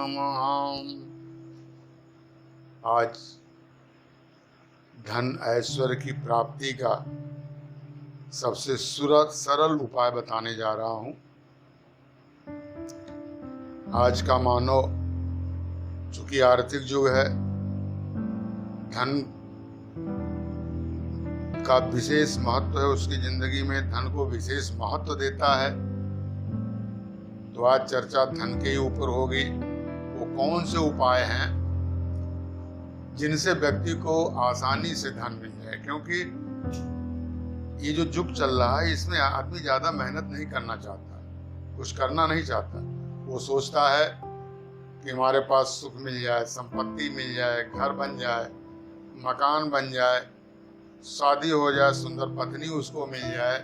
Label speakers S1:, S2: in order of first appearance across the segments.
S1: नमः। आज धन ऐश्वर्य की प्राप्ति का सबसे सरल उपाय बताने जा रहा हूं। आज का मानव चूंकि आर्थिक युग है, धन का विशेष महत्व है, उसकी जिंदगी में धन को विशेष महत्व देता है। तो आज चर्चा धन के ही ऊपर होगी। वो कौन से उपाय हैं जिनसे व्यक्ति को आसानी से धन मिल जाए, क्योंकि ये जो युग चल रहा है इसमें आदमी ज्यादा मेहनत नहीं करना चाहता, कुछ करना नहीं चाहता। वो सोचता है कि हमारे पास सुख मिल जाए, संपत्ति मिल जाए, घर बन जाए, मकान बन जाए, शादी हो जाए, सुंदर पत्नी उसको मिल जाए,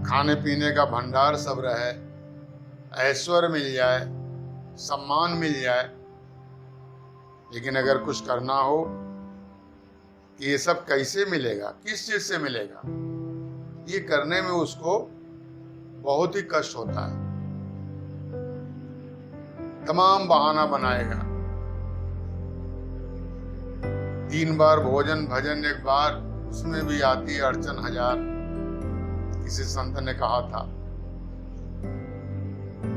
S1: खाने पीने का भंडार सब रहे, ऐश्वर्य मिल जाए, सम्मान मिल जाए। लेकिन अगर कुछ करना हो कि ये सब कैसे मिलेगा, किस चीज से मिलेगा, ये करने में उसको बहुत ही कष्ट होता है। तमाम बहाना बनाएगा। 3 बार भोजन भजन एक बार, उसमें भी आती अड़चन हजार, किसी संत ने कहा था।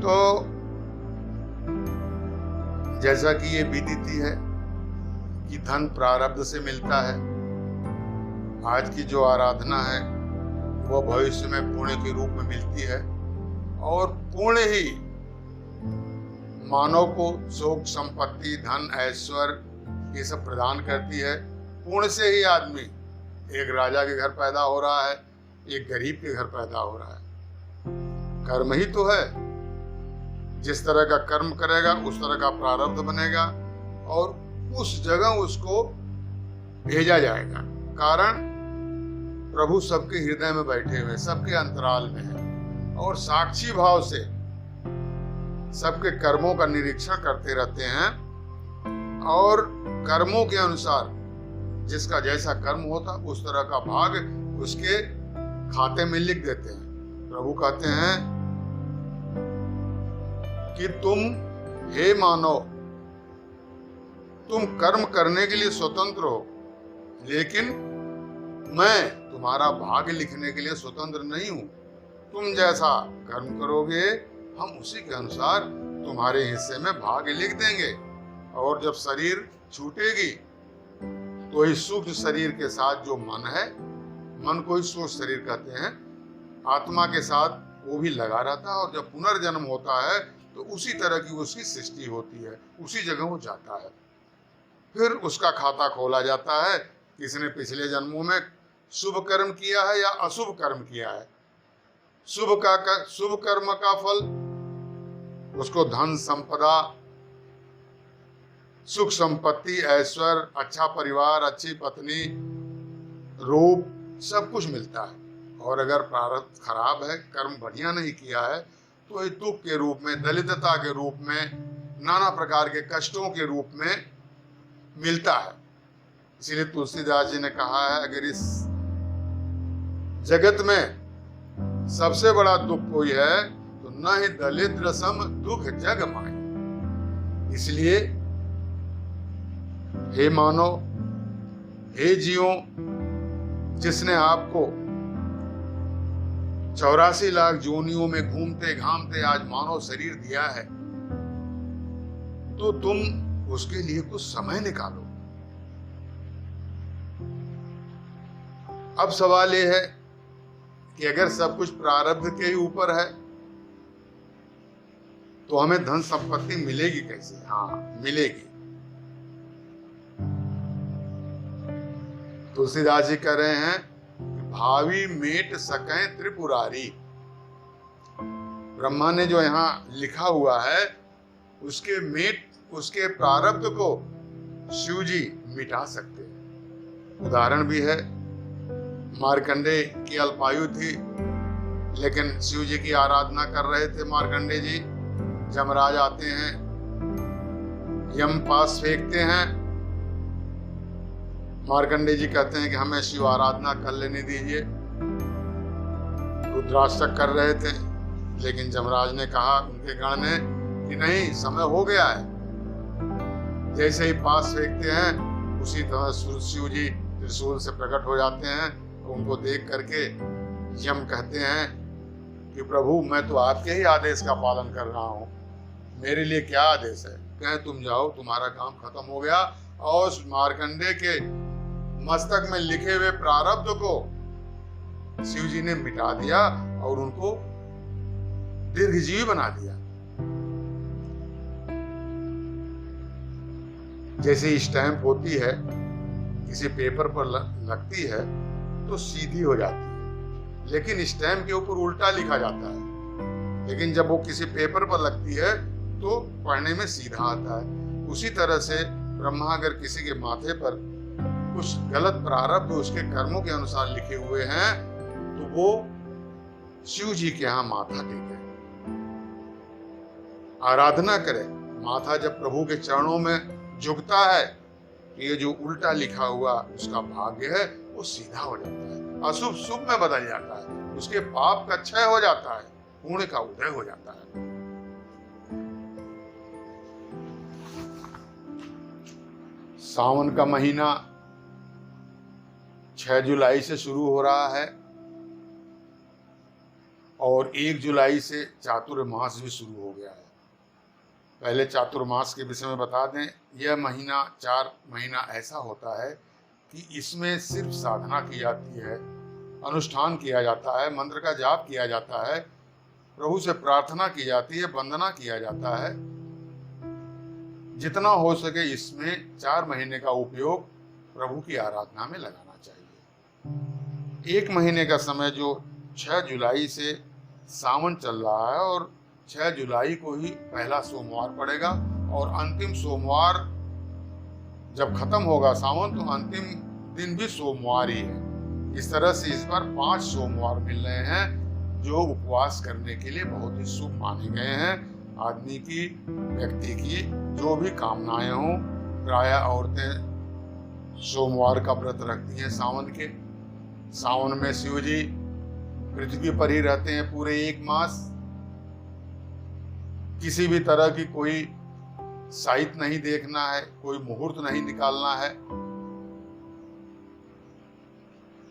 S1: तो जैसा कि ये विदित है कि धन प्रारब्ध से मिलता है। आज की जो आराधना है वो भविष्य में पुण्य के रूप में मिलती है, और पुण्य ही मानव को सुख, संपत्ति, धन, ऐश्वर्य ये सब प्रदान करती है। पुण्य से ही आदमी एक राजा के घर पैदा हो रहा है, एक गरीब के घर पैदा हो रहा है। कर्म ही तो है। जिस तरह का कर्म करेगा उस तरह का प्रारब्ध बनेगा, और उस जगह उसको भेजा जाएगा। कारण प्रभु सबके हृदय में बैठे हुए, सबके अंतराल में है, और साक्षी भाव से सबके कर्मों का निरीक्षण करते रहते हैं, और कर्मों के अनुसार जिसका जैसा कर्म होता उस तरह का भाग उसके खाते में लिख देते हैं। प्रभु कहते हैं कि तुम हे मानव, तुम कर्म करने के लिए स्वतंत्र हो, लेकिन मैं तुम्हारा भाग्य लिखने के लिए स्वतंत्र नहीं हूं। तुम जैसा कर्म करोगे हम उसी के अनुसार तुम्हारे हिस्से में भाग्य लिख देंगे। और जब शरीर छूटेगी तो इस सूक्ष्म शरीर के साथ जो मन है, मन को ही सूक्ष्म शरीर कहते हैं, आत्मा के साथ वो भी लगा रहता है। और जब पुनर्जन्म होता है तो उसी तरह की उसकी सृष्टि होती है, उसी जगह वो जाता है। फिर उसका खाता खोला जाता है, किसने पिछले जन्मों में शुभ कर्म किया है या अशुभ कर्म किया है। शुभ कर्म का फल उसको धन, संपदा, सुख, संपत्ति, ऐश्वर्य, अच्छा परिवार, अच्छी पत्नी, रूप, सब कुछ मिलता है। और अगर प्रारब्ध खराब है, कर्म बढ़िया नहीं किया है, तो ये दुख के रूप में, दलितता के रूप में, नाना प्रकार के कष्टों के रूप में मिलता है। इसीलिए तुलसीदास जी ने कहा है, अगर इस जगत में सबसे बड़ा दुख कोई है तो न ही दलिद्र सम दुख जग माई। इसलिए हे मानव, हे जीवों, जिसने आपको 84 लाख जोनियों में घूमते घामते आज मानव शरीर दिया है, तो तुम उसके लिए कुछ समय निकालो। अब सवाल यह है कि अगर सब कुछ प्रारब्ध के ही ऊपर है तो हमें धन संपत्ति मिलेगी कैसे? हाँ, मिलेगी। तुलसीदास जी कह रहे हैं, भावी मेट सकें त्रिपुरारी। ब्रह्मा ने जो यहाँ लिखा हुआ है उसके प्रारब्ध को शिव जी मिटा सकते हैं। उदाहरण भी है, मार्कंडे की अल्पायु थी, लेकिन शिव जी की आराधना कर रहे थे मार्कंडे जी। यमराज आते हैं, यम पास फेंकते हैं। मार्कंडे जी कहते हैं कि हमें शिव आराधना कर लेने दीजिए। रुद्राष्टक कर रहे थे, लेकिन यमराज ने कहा उनके गण ने कि नहीं, समय हो गया है। जैसे ही पास फेंकते हैं उसी तरह शिव जी त्रिशूल से प्रकट हो जाते हैं। उनको देख करके यम कहते हैं कि प्रभु, मैं तो आपके ही आदेश का पालन कर रहा हूँ, मेरे लिए क्या आदेश है? कहें तुम जाओ, तुम्हारा काम खत्म हो गया। और मार्कंडे के मस्तक में लिखे हुए प्रारब्ध को शिव जी ने मिटा दिया और उनको दीर्घजीवी बना दिया। जैसे स्टैंप होती है, किसी पेपर पर लगती है तो सीधी हो जाती है, लेकिन स्टैंप के ऊपर उल्टा लिखा जाता है। लेकिन जब वो किसी पेपर पर लगती है तो पढ़ने में सीधा आता है। उसी तरह से ब्रह्मा अगर किसी के माथे पर कुछ गलत प्रारब्ध उसके कर्मों के अनुसार लिखे हुए हैं तो वो शिव जी के यहाँ माथा टेके, आराधना करे। माथा जब प्रभु के चरणों में झुकता है, ये जो उल्टा लिखा हुआ उसका भाग्य है वो सीधा हो जाता है, अशुभ शुभ में बदल जाता है, उसके पाप का क्षय हो जाता है, पुण्य का उदय हो जाता है। सावन का महीना 6 जुलाई से शुरू हो रहा है और 1 जुलाई से चातुर्मास भी शुरू हो गया है। पहले चातुर्मास के विषय में बता दें, यह महीना 4 महीना ऐसा होता है कि इसमें सिर्फ साधना की जाती है, अनुष्ठान किया जाता है, मंत्र का जाप किया जाता है, प्रभु से प्रार्थना की जाती है, वंदना किया जाता है। जितना हो सके इसमें 4 महीने का उपयोग प्रभु की आराधना में लगाना चाहिए। 1 महीने का समय जो 6 जुलाई से सावन चल रहा है और 6 जुलाई को ही पहला सोमवार पड़ेगा और अंतिम सोमवार जब खत्म होगा सावन तो अंतिम दिन भी सोमवार ही है। इस तरह से इस बार 5 सोमवार मिल रहे हैं जो उपवास करने के लिए बहुत ही शुभ माने गए हैं। आदमी की, व्यक्ति की जो भी कामनाएं हों, प्रायः औरतें सोमवार का व्रत रखती हैं सावन के। सावन में शिव जी पृथ्वी पर ही रहते हैं पूरे 1 मास। किसी भी तरह की कोई साइत नहीं देखना है, कोई मुहूर्त नहीं निकालना है।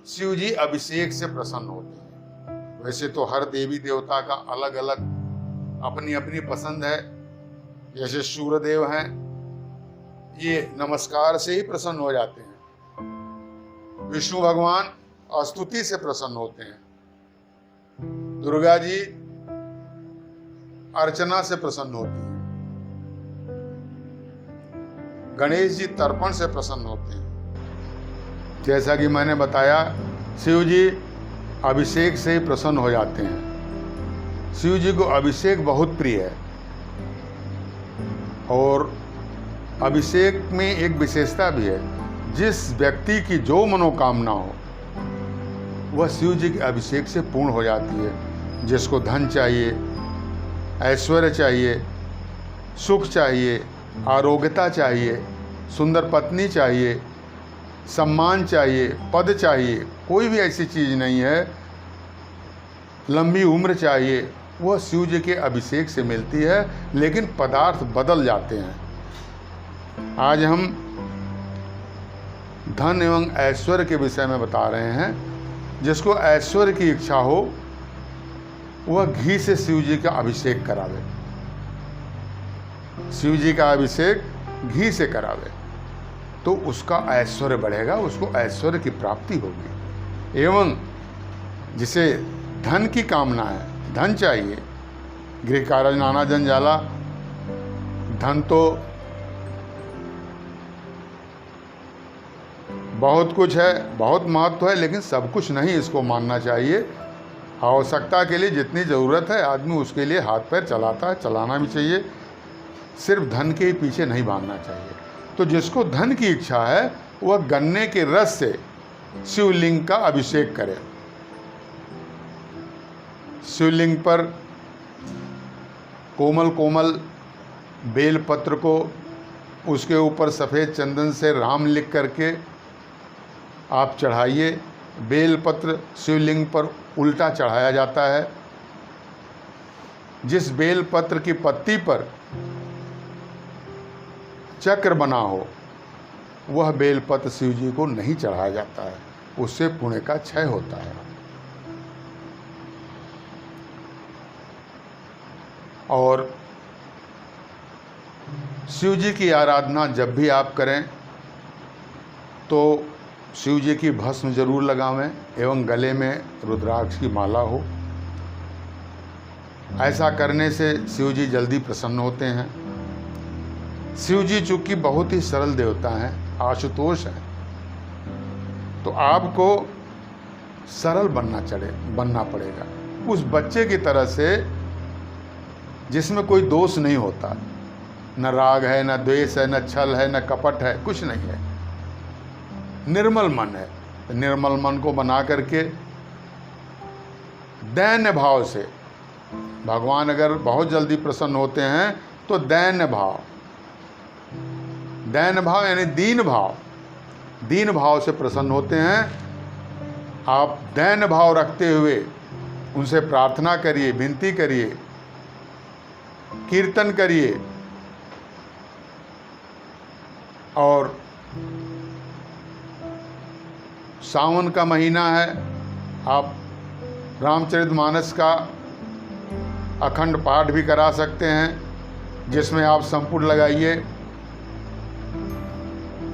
S1: शिव जी अभिषेक से प्रसन्न होते हैं। वैसे तो हर देवी देवता का अलग अलग अपनी अपनी पसंद है। जैसे सूर्यदेव हैं, ये नमस्कार से ही प्रसन्न हो जाते हैं। विष्णु भगवान स्तुति से प्रसन्न होते हैं। दुर्गा जी अर्चना से प्रसन्न होती है। गणेश जी तर्पण से प्रसन्न होते हैं। जैसा कि मैंने बताया, शिव जी अभिषेक से ही प्रसन्न हो जाते हैं। शिव जी को अभिषेक बहुत प्रिय है और अभिषेक में एक विशेषता भी है। जिस व्यक्ति की जो मनोकामना हो वह शिव जी के अभिषेक से पूर्ण हो जाती है। जिसको धन चाहिए, ऐश्वर्य चाहिए, सुख चाहिए, आरोग्यता चाहिए, सुंदर पत्नी चाहिए, सम्मान चाहिए, पद चाहिए, कोई भी ऐसी चीज़ नहीं है, लंबी उम्र चाहिए, वह शिव जी के अभिषेक से मिलती है। लेकिन पदार्थ बदल जाते हैं। आज हम धन एवं ऐश्वर्य के विषय में बता रहे हैं। जिसको ऐश्वर्य की इच्छा हो वह घी से शिव जी का अभिषेक करावे। शिव जी का अभिषेक घी से करावे तो उसका ऐश्वर्य बढ़ेगा, उसको ऐश्वर्य की प्राप्ति होगी। एवं जिसे धन की कामना है, धन चाहिए, गृह कार्य नाना जंजाला, धन तो बहुत कुछ है, बहुत महत्व है, लेकिन सब कुछ नहीं इसको मानना चाहिए। आवश्यकता के लिए जितनी ज़रूरत है आदमी उसके लिए हाथ पैर चलाता है, चलाना भी चाहिए। सिर्फ धन के ही पीछे नहीं भागना चाहिए। तो जिसको धन की इच्छा है वह गन्ने के रस से शिवलिंग का अभिषेक करे। शिवलिंग पर कोमल कोमल बेल पत्र को उसके ऊपर सफ़ेद चंदन से राम लिख करके आप चढ़ाइए। बेल पत्र शिवलिंग पर उल्टा चढ़ाया जाता है। जिस बेल पत्र की पत्ती पर चक्र बना हो, वह बेलपत्र शिव जी को नहीं चढ़ाया जाता है, उससे पुण्य का क्षय होता है। और शिव जी की आराधना जब भी आप करें तो शिव जी की भस्म जरूर लगावें एवं गले में रुद्राक्ष की माला हो। ऐसा करने से शिव जी जल्दी प्रसन्न होते हैं। शिव जी चूंकि बहुत ही सरल देवता हैं, आशुतोष हैं, तो आपको सरल बनना पड़ेगा, उस बच्चे की तरह से जिसमें कोई दोष नहीं होता, न राग है, न द्वेष है, न छल है, न कपट है, कुछ नहीं है, निर्मल मन है। तो निर्मल मन को बना करके दैन्य भाव से भगवान अगर बहुत जल्दी प्रसन्न होते हैं तो दैन्य भाव यानी दीन भाव से प्रसन्न होते हैं। आप दैन्य भाव रखते हुए उनसे प्रार्थना करिए, विनती करिए, कीर्तन करिए। और सावन का महीना है, आप रामचरितमानस का अखंड पाठ भी करा सकते हैं, जिसमें आप संपुट लगाइए।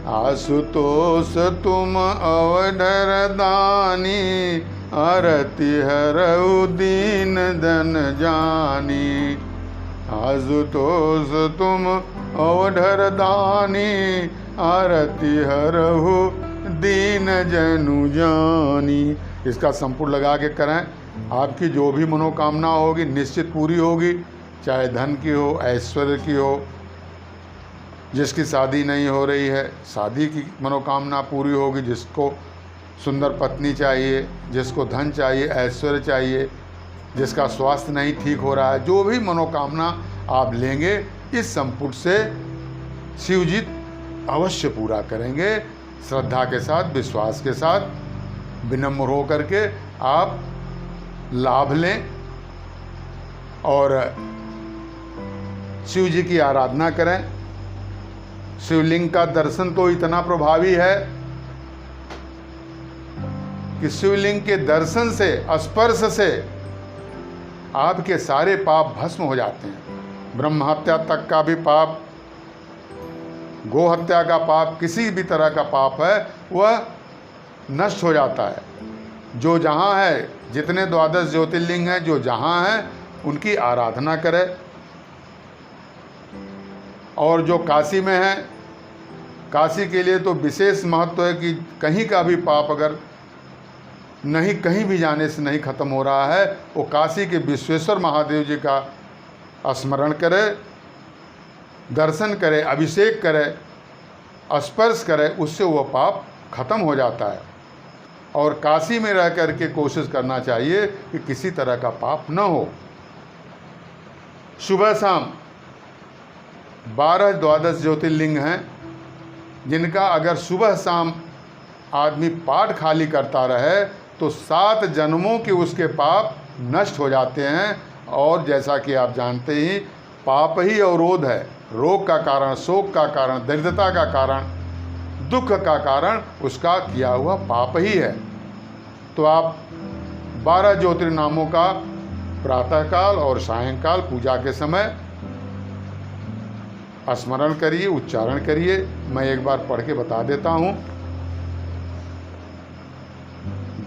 S1: आशुतोष तुम अवधर दानी, आरती हरऊ दीन धन जानी। आशुतोष तुम अवधर दानी, आरती हरऊ दीन जनु जानी। इसका संपुट लगा के करें, आपकी जो भी मनोकामना होगी निश्चित पूरी होगी, चाहे धन की हो, ऐश्वर्य की हो। जिसकी शादी नहीं हो रही है, शादी की मनोकामना पूरी होगी। जिसको सुंदर पत्नी चाहिए, जिसको धन चाहिए, ऐश्वर्य चाहिए, जिसका स्वास्थ्य नहीं ठीक हो रहा है, जो भी मनोकामना आप लेंगे इस संपुट से शिव जी अवश्य पूरा करेंगे। श्रद्धा के साथ, विश्वास के साथ, विनम्र हो करके आप लाभ लें और शिव जी की आराधना करें। शिवलिंग का दर्शन तो इतना प्रभावी है कि शिवलिंग के दर्शन से, स्पर्श से आपके सारे पाप भस्म हो जाते हैं। ब्रह्म हत्या तक का भी पाप, गो हत्या का पाप, किसी भी तरह का पाप है वह नष्ट हो जाता है। जो जहाँ है, जितने 12 ज्योतिर्लिंग हैं, जो जहाँ हैं उनकी आराधना करें। और जो काशी में है, काशी के लिए तो विशेष महत्व है कि कहीं का भी पाप अगर नहीं, कहीं भी जाने से नहीं खत्म हो रहा है, वो काशी के विश्वेश्वर महादेव जी का स्मरण करे, दर्शन करे, अभिषेक करे, स्पर्श करे, उससे वह पाप खत्म हो जाता है। और काशी में रह कर के कोशिश करना चाहिए कि किसी तरह का पाप न हो। सुबह शाम 12 ज्योतिर्लिंग हैं, जिनका अगर सुबह शाम आदमी पाठ खाली करता रहे तो 7 जन्मों के उसके पाप नष्ट हो जाते हैं। और जैसा कि आप जानते ही, पाप ही अवरोध है, रोग का कारण, शोक का कारण, दरिद्रता का कारण, दुख का कारण उसका किया हुआ पाप ही है। तो आप 12 ज्योतिर्नामों का प्रातःकाल और सायंकाल पूजा के समय स्मरण करिए, उच्चारण करिए। मैं एक बार पढ़ के बता देता हूँ।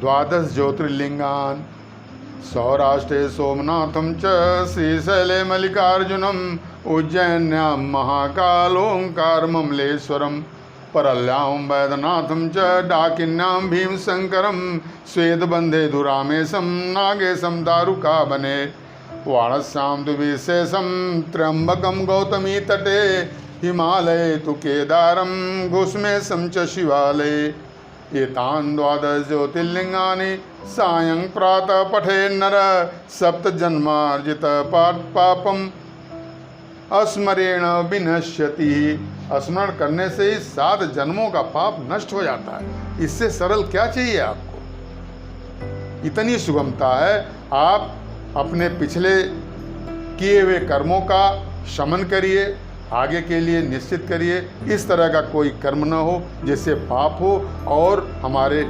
S1: 12 ज्योतिर्लिंगान सौराष्ट्रे सोमनाथम च, श्रीशैले मल्लिकार्जुनम, उज्जैन्यां महाकाल ओंकार ममलेश्वरम, परल्यां वैद्यनाथम च, डाकिन्यां भीमशंकरम, श्वेतबंधे धुरामेशम, नागेशम दारुकावने, वाणस्यां द्विशेषम, त्र्यंबकम गौतमी तटे, हिमालये तु केदारम, घुष्मेशम च शिवालये। एतान् 12 ज्योतिर्लिंगानि सायं प्रातः पठे नर, सप्त जन्मार्जित पापम स्मरेण विनश्यति। स्मरण करने से ही 7 जन्मों का पाप नष्ट हो जाता है। इससे सरल क्या चाहिए आपको? इतनी सुगमता है। आप अपने पिछले किए हुए कर्मों का शमन करिए, आगे के लिए निश्चित करिए। इस तरह का कोई कर्म न हो जिससे पाप हो और हमारे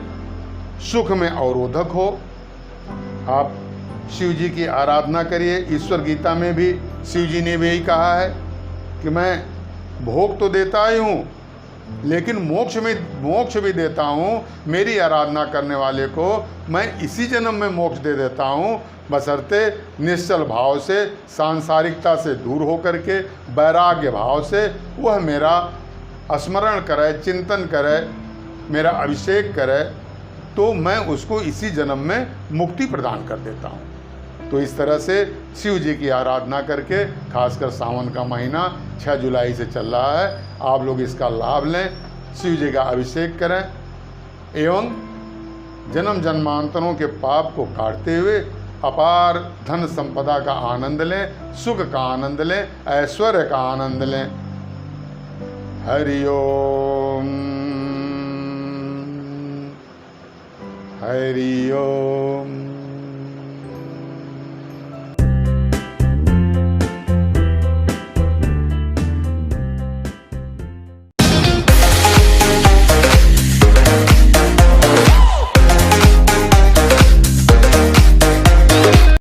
S1: सुख में अवरोधक हो। आप शिव जी की आराधना करिए। ईश्वर गीता में भी शिव जी ने भी यही कहा है कि मैं भोग तो देता ही हूँ, लेकिन मोक्ष भी देता हूँ। मेरी आराधना करने वाले को मैं इसी जन्म में मोक्ष दे देता हूँ, बशर्ते निश्चल भाव से, सांसारिकता से दूर होकर के, वैराग्य भाव से वह मेरा स्मरण करे, चिंतन करे, मेरा अभिषेक करे, तो मैं उसको इसी जन्म में मुक्ति प्रदान कर देता हूँ। तो इस तरह से शिव जी की आराधना करके, खासकर सावन का महीना 6 जुलाई से चल रहा है, आप लोग इसका लाभ लें, शिव जी का अभिषेक करें एवं जन्म जन्मांतरों के पाप को काटते हुए अपार धन संपदा का आनंद लें, सुख का आनंद लें, ऐश्वर्य का आनंद लें। हरि ओम, हरि ओम।